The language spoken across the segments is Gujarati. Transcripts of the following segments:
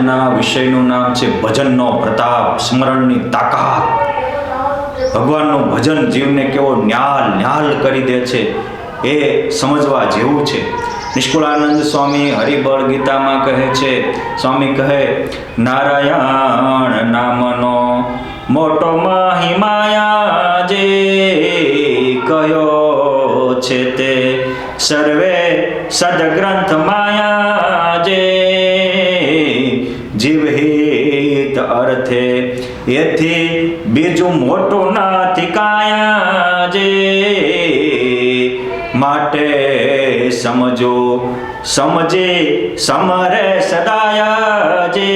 આજના વિષયનું નામ છે ભજનનો પ્રતાપ, સ્મરણની તાકાત. ભગવાનનું ભજન જીવને કેવો ન્યાલ કરી દે છે એ સમજવા જેવું છે. નિષ્કુળાનંદ સ્વામી હરિબળ ગીતામાં કહે છે, સ્વામી કહે, નારાયણ નામનો મોટો મહિમાયા જે કયો છે તે સર્વે સદગ્રંથ માયા જે જીવહિત અર્થે એથી બીજું મોટું નથી કાયા જે માટે સમજો સમજે સમરે સદાયા જે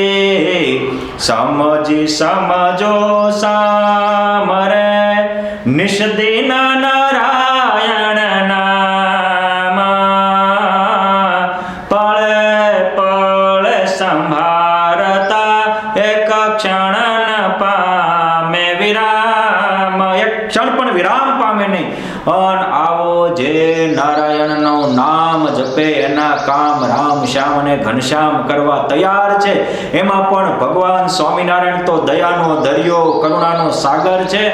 સમજી સમજો સામરે નિષદિન નારાયણ નામ પળે પળે સંભારતા એક ક્ષણ ન પામે વિરામ, એક ક્ષણ પણ વિરામ પામે નહીં. અને આવો જે નારાયણનું નામ જપે એના કામ રામ શ્યામ અને ઘનશ્યામ કરવા તૈયાર છે. એમાં પણ ભગવાન સ્વામિનારાયણ તો દયાનો દરિયો, કરુણાનો સાગર છે.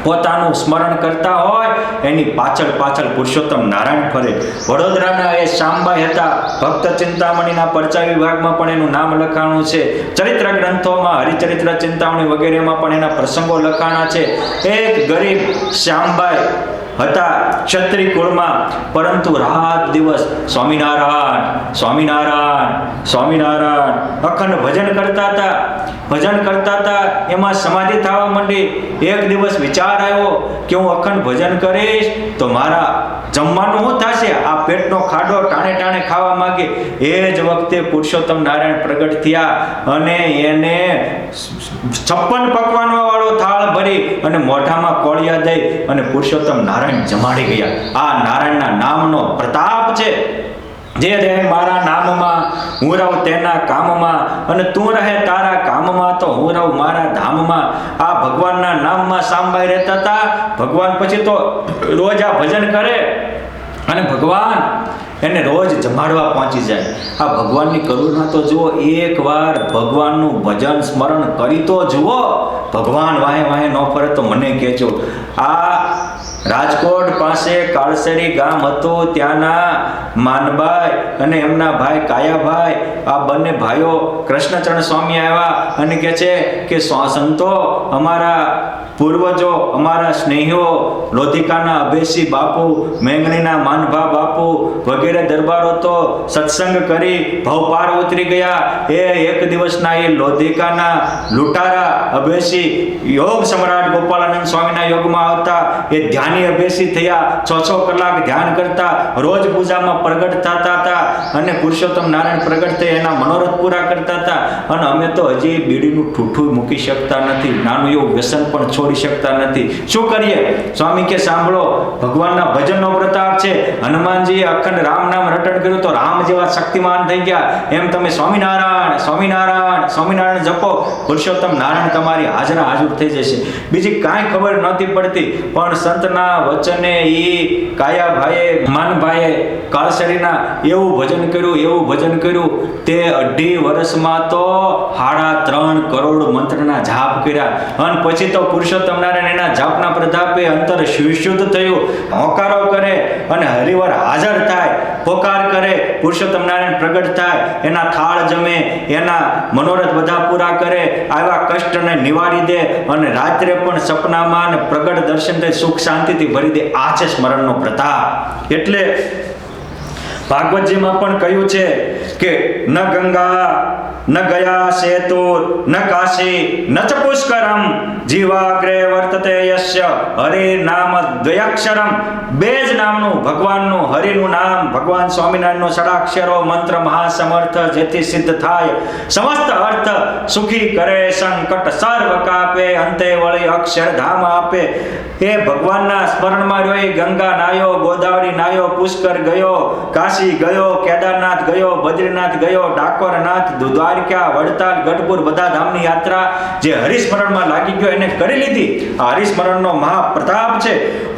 પોતાનું સ્મરણ કરતા હોય એની પાછળ પુરુષોત્તમ નારાયણ ફરે. વડોદરાના એ શ્યામબાઈ હતા, ભક્ત ચિંતામણીના પરચા વિભાગમાં પણ એનું નામ લખાણું છે. ચરિત્ર ગ્રંથોમાં હરિચરિત્ર ચિંતામણી વગેરેમાં પણ એના પ્રસંગો લખાણા છે. એક ગરીબ શ્યામબાઈ હતા, ક્ષત્રિય કુળમાં, પરંતુ રાત દિવસ સ્વામિનારાયણ સ્વામિનારાયણ સ્વામિનારાયણ અખંડ ભજન કરતા હતા. એમાં સમાધિ થવા માંડી. એક દિવસ વિચાર આવ્યો કે હું અખંડ ભજન કરીશ તો મારા જમવાનું શું થશે? આ પેટનો ખાડો ટાણે ખાવા માંગે. એ જ વખતે પુરુષોત્તમ નારાયણ પ્રગટ થયા અને એને 56 પકવાનો વાળો થાળ ભરી અને મોઢામાં કોળિયા દઈ અને પુરુષોત્તમ નારાયણ જમાડી ગયા. આ નારાયણના નામનો પ્રતાપ છે. જે રહે મારા નામમાં, હું રહું તેના કામમાં, અને તું રહે તારા કામમાં તો હું રહું મારા ધામમાં. આ ભગવાનના નામમાં શામબાઈ રહેતા હતા. ભગવાન પછી તો રોજ આ ભજન કરે અને ભગવાન એને રોજ જમાડવા પહોંચી જાય. આ ભગવાનની કરુણા તો જુઓ. એકવાર ભગવાનનું ભજન સ્મરણ કરી તો જુઓ. ભગવાન વાહે ન ફરે તો મને કહેજો. આ રાજકોટ પાસે કાળસરી ગામ હતું. ત્યાંના માનબાઈ અને એમના ભાઈ કાયાભાઈ, આ બંને ભાઈઓ કૃષ્ણચરણ સ્વામી આવ્યા અને કહે છે કે સંતો, અમારા પૂર્વજો, અમારા સ્નેહીઓ, લોધિકાના અભેસી બાપુ, મેંગણીના માનભા બાપુ વગેરે દરબારો તો સત્સંગ કરી ભવપાર ઉતરી ગયા. એક દિવસના એ લોધિકાના લૂંટારા અભેસી યોગ સમ્રાટ ગોપાલાનંદ સ્વામીના યોગમાં આવતા. એ ધ્યાની અભેસી થયા. 6 કલાક ધ્યાન કરતા, રોજ પૂજામાં પ્રગટ થતા હતા અને પુરુષોત્તમ નારાયણ પ્રગટ થઈ એના મનોરથ પૂરા કરતા હતા. અને અમે તો હજી બીડીનું ઠૂઠું મૂકી શકતા નથી, નાનું એવું વ્યસન પણ છોડી શકતા નથી. શું કરીએ? સ્વામી કે સાંભળો, ભગવાનના ભજનનો પ્રતાપ છે. હનુમાનજીએ અખંડ રામ નામ રટણ કર્યું તો રામ જેવા શક્તિમાન થઈ ગયા. એમ તમે સ્વામિનારાયણ સ્વામિનારાયણ સ્વામિનારાયણ જપો, પુરુષોત્તમ નારાયણ તમારી હાજર થઈ જશે. બીજી કાંઈ ખબર નહોતી પડતી, પણ સંતના વચને ઈ કાયાભાઈએ, માનભાઈએ કાળસરીના એવું ભજન કર્યું. તે 2.5 વર્ષમાં તો 3.5 કરોડ મંત્રના જાપ કર્યા. અને પછી તો પુરુષોત્તમ નારાયણ એના જાપના પ્રતાપે અંતર શુદ્ધ થયું. હોકારો કરે અને હરિવર હાજર થાય, પોકાર કરે, પુરુષોત્તમ નારાયણ પ્રગટ થાય, એના થાળ જમે, એના મનોરથ બધા પૂરા કરે, આવા કષ્ટને નિવારી દે અને રાત્રે પણ સપનામાં પ્રગટ દર્શન થઈ સુખ શાંતિથી ભરી દે. આ છે સ્મરણનો પ્રતાપ. એટલે ભાગવતજીમાં પણ કહ્યું છે કે ન ગંગા ન ગયા સેતુ ન કાશી ન ચ પુષ્કરમ જીવાગ્રે વર્તતે યસ્ય હરિ નામ દ્વયાક્ષરમ. 2 જ નામનું ભગવાનનું, હરિનું નામ, ભગવાન સ્વામિનારાયણનો ષડાક્ષરો મંત્ર મહાસમર્થ, જેથી સિદ્ધ થાય સમસ્ત અર્થ, સુખી કરે સંકટ સર્વ કાપે, અંતે વળી અક્ષરધામ આપે. એ ભગવાનના સ્મરણમાં રહ્યો. ગંગા નાયો, ગોદાવરી નાયો, પુષ્કર ગયો, કાશી ગયો, કેદારનાથ ગયો, બદ્રીનાથ ગયો, ડાકોરનાથ, દ્વારકા, વડતાલ, ગઢપુર બધા ધામની યાત્રા જે હરિસ્મરણમાં લાગી ગયો એને કરી લીધી. આ હરિસ્મરણનો મહાપ્રતાપ છે.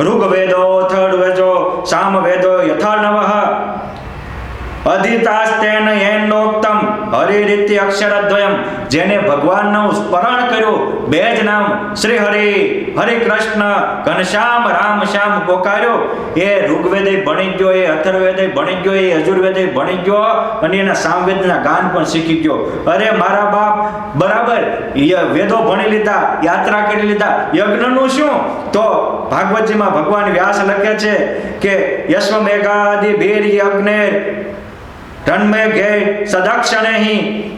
ઋગ્વેદો અથર્વવેદો સામવેદો યથાર્ણવઃ અધિતાસ્તેન યેનોક્તમ હરિરીતિ અક્ષરદ્વયમ, જેને ભગવાનનું સ્મરણ કર્યું, બે જ નામ શ્રી હરિ, હરિ કૃષ્ણ, ઘનશ્યામ, રામ શ્યામ પોકાર્યો, એ ઋગ્વેદે ભણી ગયો, એ અથર્વવેદે ભણી ગયો, એ યજુર્વેદે ભણી ગયો અને એના સામવેદના ગાન પણ શીખી ગયો. અરે મારા બાપ, બરાબર વેદો ભણી લીધા, યાત્રા કરી લીધા, યજ્ઞનું શું? તો ભાગવતજીમાં ભગવાન વ્યાસ લખે છે કે યશ્વમેઘાદિ ભીર યજ્ઞેર રણમેઘે સદક્ષણેહિ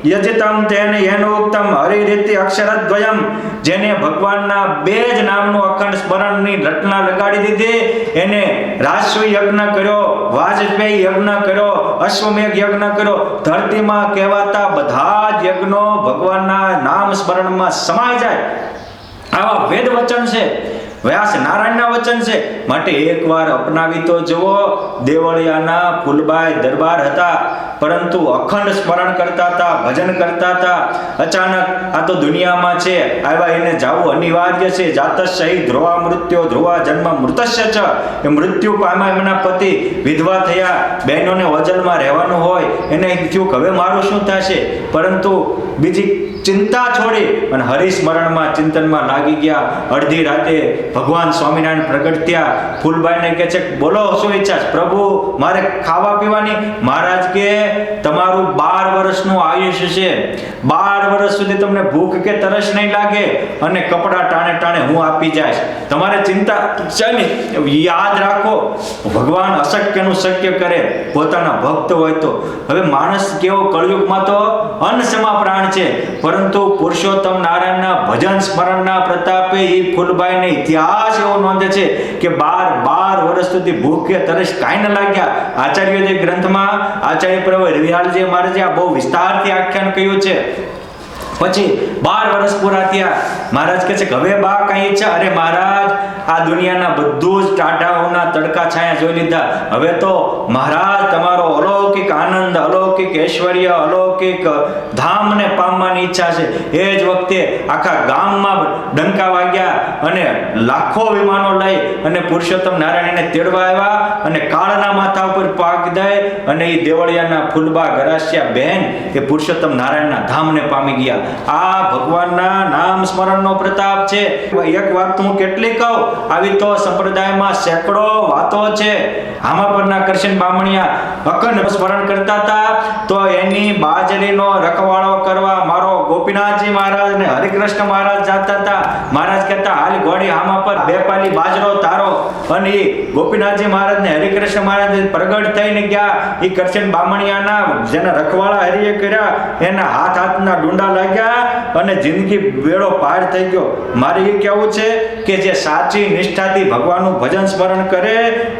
યજિતમ તેન યેનોક્તમ હરિરીતિ અક્ષરદ્વયમ, જેને ભગવાનના બે જ નામનું અખંડ સ્મરણની રટના લગાડી દીધી, એને રાજસૂય યજ્ઞ કર્યો, વાજપેયી યજ્ઞ કર્યો, અશ્વમેઘ યજ્ઞ કર્યો, ધરતીમાં કહેવાતા બધા જ યજ્ઞો ભગવાનના નામ સ્મરણમાં સમાઈ જાય. આવા વેદ વચન છે, વ્યાસ નારાયણના વચન છે. માટે એકવાર અપનાવી તો જુઓ. દેવળિયાના ફૂલબાઈ દરબાર હતા, પરંતુ અખંડ સ્મરણ કરતા હતા, ભજન કરતા હતા. અચાનક આ તો દુનિયામાં છે, આવ્યા એને જવું અનિવાર્ય છે. જાત શહીદ ધ્રુવા મૃત્યુ, ધ્રુવા જન્મ મૃતસ્ય ચ, એ મૃત્યુ પામ્યા, એમના પતિ વિધવા થયા, બહેનોને વજનમાં રહેવાનું હોય, એને થયું કે હવે મારું શું થશે, પરંતુ બીજી ચિંતા છોડી અને હરિસ્મરણમાં ચિંતનમાં લાગી ગયા. અડધી રાતે ભગવાન સ્વામિનારાયણ પ્રગટ થયા. ફૂલબાઈને કહે છે બોલો શું ઈચ્છા છે? પ્રભુ મારે ખાવા પીવાની. મહારાજ કે તમારું 12 વર્ષનું આયુષ્ય છે, 12 વર્ષ સુધી તમને ભૂખ કે તરસ નહીં લાગે અને કપડા ટાણે ટાણે હું આપી જઈશ. તમારે ચિંતા છે નહીં. યાદ રાખો, ભગવાન અશક્યનું શક્ય કરે પોતાના ભક્ત હોય તો. હવે માણસ કેવો કળયુગમાં તો અન્નસમા પ્રાણ છે, પરંતુ પુરુષોત્તમ નારાયણના ભજન સ્મરણના પ્રતાપે એ ફૂલબાઈને ઇતિહાસ એવો નોંધે છે કે 12 વર્ષ સુધી ભૂખ કે તરસ કાંઈ ન લાગ્યા. આચાર્ય જે ગ્રંથમાં આચાર્ય પ્રભુ રવિલાલજી મહારાજે આ બહુ વિસ્તારથી આખ્યાન કહ્યું છે. પછી 12 વર્ષ પૂરા થયા. મહારાજ કહે છે કે હવે બા કઈ ઈચ્છા? અરે મહારાજ, આ દુનિયાના બધું જ ટાઢાઓના તડકા છાયા જોઈ લીધા, હવે તો મહારાજ તમારો અલૌકિક આનંદ, અલૌકિક ઐશ્વર્ય, અલૌકિક ધામને પામવાની ઈચ્છા છે. એ જ વખતે આખા ગામમાં ડંકા વાગ્યા અને લાખો વિમાનો લઈ અને પુરુષોત્તમ નારાયણને તેડવા આવ્યા અને કાળના માથા ઉપર પાક દઈ અને એ દેવળિયાના ફૂલબા ગરાસિયા બહેન એ પુરુષોત્તમ નારાયણના ધામને પામી ગયા. આ ભગવાનના નામ સ્મરણનો પ્રતાપ છે. એક વાત હું કેટલી કહું, આવી તો સંપ્રદાયમાં સેંકડો વાતો છે. આમાં પરના કરશન બામણિયા અખંડ સ્મરણ કરતા હતા, તો એની બાજરીનો રખવાળો કરવા મારો ગોપીનાથજી મહારાજ ને હરિકૃષ્ણ મહારાજ જતા હતા. મહારાજ કહેતા હાલ ઘોડી આમાં પર 2 પાલી બાજરો તારો, અને એ ગોપીનાથજી મહારાજ ને હરિકૃષ્ણ મહારાજ પ્રગટ થઈને ગયા. એ કરશન બામણિયાના જેના રખવાળા હરિએ કર્યા, એના હાથના ડુંડા લાગ્યા અને જિંદગી બેડો પાર થઈ ગયો. મારે એ કહેવું છે કે જે સાચી નિષ્ઠાથી ભગવાનનું ભજન સ્મરણ કરે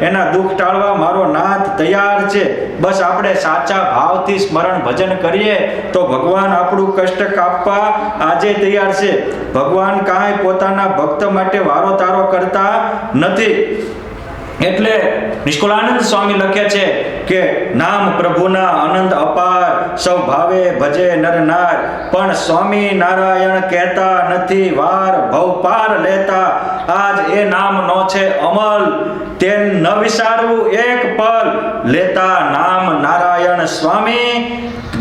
એના દુઃખ ટાળવા મારો નાથ તૈયાર છે. બસ આપણે સાચા ભાવથી સ્મરણ ભજન કરીએ તો ભગવાન આપણું કષ્ટ કાપવા આજે તૈયાર છે. ભગવાન કાંઈ પોતાના ભક્ત માટે વારો તારો કરતા નથી. એટલે નિષ્કુળાનંદ સ્વામી લખે છે કે નામ પ્રભુના આનંદ અપાર, સૌ ભાવે ભજે નર નાર, પણ સ્વામી નારાયણ કહેતા નથી વાર, ભવ પાર લેતા. આજ એ નામ નો છે અમલ, તેન ન વિચારવું એક પલ, લેતા નામ નારાયણ સ્વામી,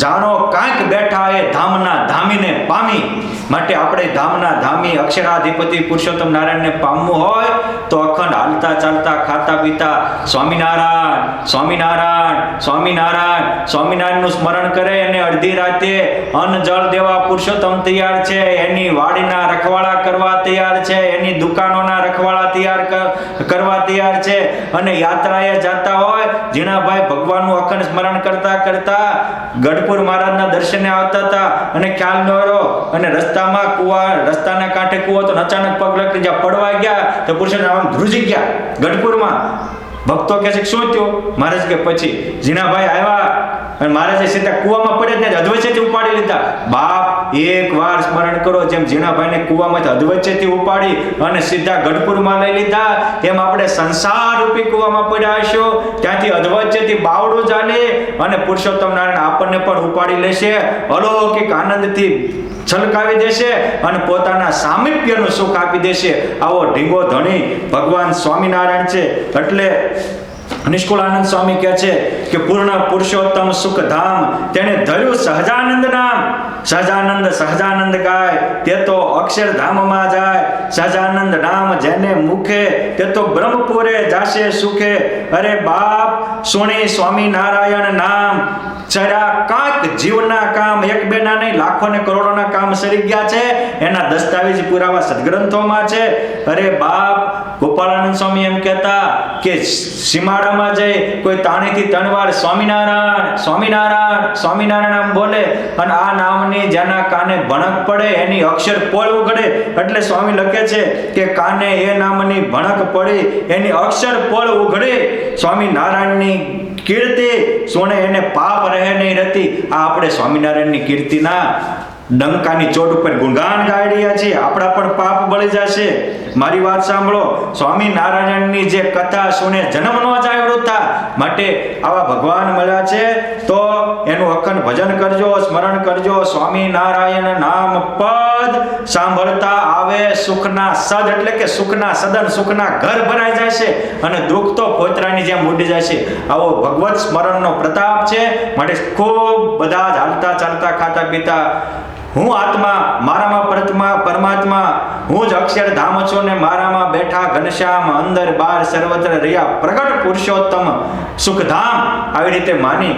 જાણો કાંઈક બેઠા એ ધામના ધામીને પામી. માટે આપણે ધામના ધામી અક્ષરાધિપતિ પુરુષોત્તમ નારાયણને પામવું હોય તો અખંડ હાલતા ચાલતા ખાતા પીતા સ્વામિનારાયણ સ્વામિનારાયણ સ્વામિનારાયણ સ્વામિનારાયણનું સ્મરણ કરે અને અડધી રાતે અન્ન જળ દેવા પુરુષોત્તમ તૈયાર છે, એની વાડીના રખવાળા કરવા તૈયાર છે, એની દુકાનોના રખવાળા કરવા તૈયાર છે. અને યાત્રાએ જતા હોય જીણાભાઈ ભગવાનનું અખંડ સ્મરણ કરતા કરતા ગઢપુર મહારાજના દર્શને આવતા હતા અને ખ્યાલ ન રહ્યો અને રસ્તામાં કુવા, રસ્તાના કાંઠે કુવો તો અચાનક પગ લગી જ્યાં પડવા ગયા તો પુરુષોત્તમ ધ્રુજી ગયા ગઢપુરમાં. ભક્તો કહે છે શું થયું? મહારાજ કે પછી જીણાભાઈ આવ્યા અને મહારાજે સીધા કુવામાં પડ્યા ત્યાં અધવચ્ચેથી ઉપાડી લીધા. બાપ એક વાર સ્મરણ કરો, જેમ જીણાભાઈને કુવામાંથી અધવચ્ચેથી ઉપાડી અને સીધા ગઢપુરમાં લઈ લીધા, એમ આપણે સંસાર રૂપી કુવામાં પડ્યા હશો, ત્યાંથી અધવચ્ચેથી બાવડું ચાલે અને પુરુષોત્તમ નારાયણ આપણને પણ ઉપાડી લેશે, અલૌકિક આનંદથી છલકાવી દેશે અને પોતાના સામીપ્યનું સુખ આપી દેશે. આવો ઢીંગો ધણી ભગવાન સ્વામિનારાયણ છે. એટલે નિષ્કુળાનંદ સ્વામી કહે છે કે પૂર્ણ પુરુષોત્તમ સુખધામ તેને ધર્યું સહજાનંદ નામ. સહજાનંદ ગાય તે તો અક્ષરધામમાં જાય. સહજાનંદ નામ જેને મુખે તે તો બ્રહ્મપુરે જાશે સુખે. અરે બાપ સુણી સ્વામિનારાયણ નામ. જરા કાંઈક જીવના કામ, એક બેના નહીં લાખો ને કરોડોના કામ સરી ગયા છે. એના દસ્તાવેજ પુરાવા સદગ્રંથોમાં છે. અરે બાપ ગોપાળાનંદ સ્વામી એમ કહેતા કે સીમાડામાં જઈ કોઈ તાણીથી 3 વાર સ્વામિનારાયણ સ્વામિનારાયણ સ્વામિનારાયણ આમ બોલે અને આ નામની જેના કાને ભણક પડે એની અક્ષર પોળ ઉઘડે. એટલે સ્વામી લખે છે કે કાને એ નામની ભણક પડી એની અક્ષર પોળ ઉઘડે. સ્વામિનારાયણની કીર્તિ સોને એને પાપ રહે નહીં રહેતી. આ આપણે સ્વામિનારાયણની કીર્તિના ડંકાની ચોટ ઉપર ગુણગાન ગાઈ રહ્યા છીએ. આપણા પણ પાપ બળી જશે. મારી વાત સાંભળો, સ્વામિનારાયણની જે કથા સુને જન્મ ન જાય વૃથા. માટે આવા ભગવાન મળ્યા છે તો એનું અખંડ ભજન કરજો, સ્મરણ કરજો. સ્વામિનારાયણ નામ પદ સાંભળતા આવે સુખના સદ, એટલે કે સુખના સદન, સુખના ઘર ભરાઈ જશે અને દુઃખ તો ફોતરાની જેમ ઉડી જશે. આવો ભગવત સ્મરણનો પ્રતાપ છે. માટે ખૂબ બધા જ હાલતા ચાલતા ખાતા પીતા હું આત્મા, મારામાં પરમાત્મા, હું જ અક્ષરધામ છું ને મારામાં બેઠા ઘનશ્યામ, અંદર બહાર સર્વત્ર રહ્યા પ્રગટ પુરુષોત્તમ સુખધામ. આવી રીતે માની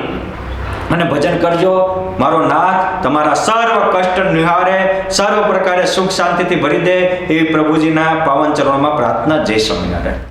અને ભજન કરજો. મારો નાથ તમારા સર્વ કષ્ટ નિહારે, સર્વ પ્રકારે સુખ શાંતિથી ભરી દે એવી પ્રભુજીના પાવન ચરણોમાં પ્રાર્થના. જય સ્વામિનારાયણ.